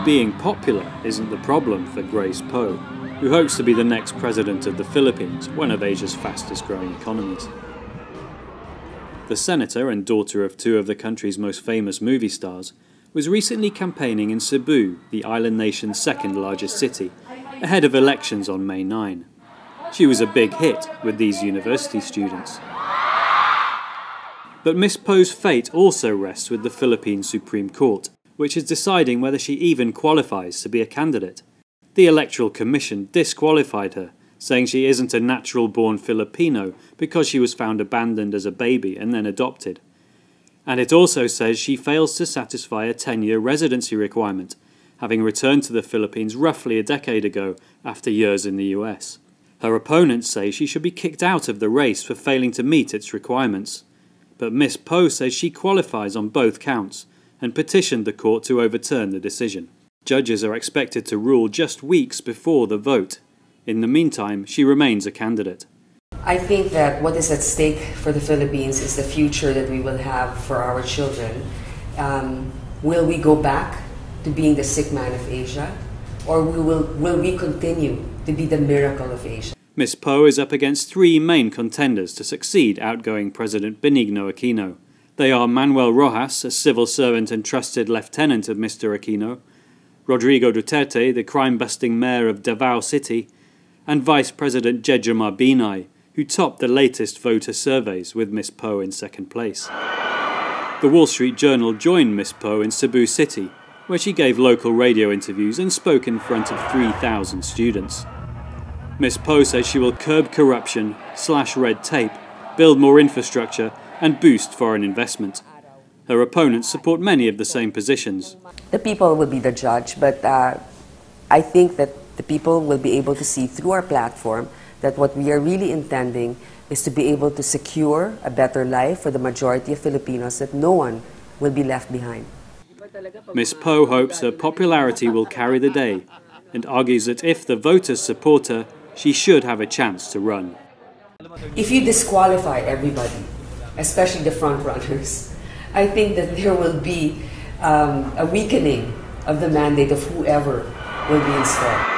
being popular isn't the problem for Grace Poe, who hopes to be the next president of the Philippines, one of Asia's fastest growing economies. The senator and daughter of two of the country's most famous movie stars was recently campaigning in Cebu, the island nation's second largest city, ahead of elections on May 9. She was a big hit with these university students. But Miss Poe's fate also rests with the Philippine Supreme Court, which is deciding whether she even qualifies to be a candidate. The Electoral Commission disqualified her, saying she isn't a natural-born Filipino because she was found abandoned as a baby and then adopted. And it also says she fails to satisfy a 10-year residency requirement, having returned to the Philippines roughly a decade ago after years in the US. Her opponents say she should be kicked out of the race for failing to meet its requirements. But Miss Poe says she qualifies on both counts and petitioned the court to overturn the decision. Judges are expected to rule just weeks before the vote. In the meantime, she remains a candidate. I think that what is at stake for the Philippines is the future that we will have for our children. Will we go back to being the sick man of Asia? Or will we continue to be the miracle of Asia? Miss Poe is up against three main contenders to succeed outgoing President Benigno Aquino. They are Manuel Rojas, a civil servant and trusted lieutenant of Mr. Aquino, Rodrigo Duterte, the crime-busting mayor of Davao City, and Vice President Jejomar Binay, who topped the latest voter surveys with Miss Poe in second place. The Wall Street Journal joined Miss Poe in Cebu City, where she gave local radio interviews and spoke in front of 3,000 students. Miss Poe says she will curb corruption, slash red tape, build more infrastructure, and boost foreign investment. Her opponents support many of the same positions. The people will be the judge, but I think that the people will be able to see through our platform that what we are really intending is to be able to secure a better life for the majority of Filipinos, that no one will be left behind. Miss Poe hopes her popularity will carry the day and argues that if the voters support her, she should have a chance to run. If you disqualify everybody, especially the front runners, I think that there will be a weakening of the mandate of whoever will be installed.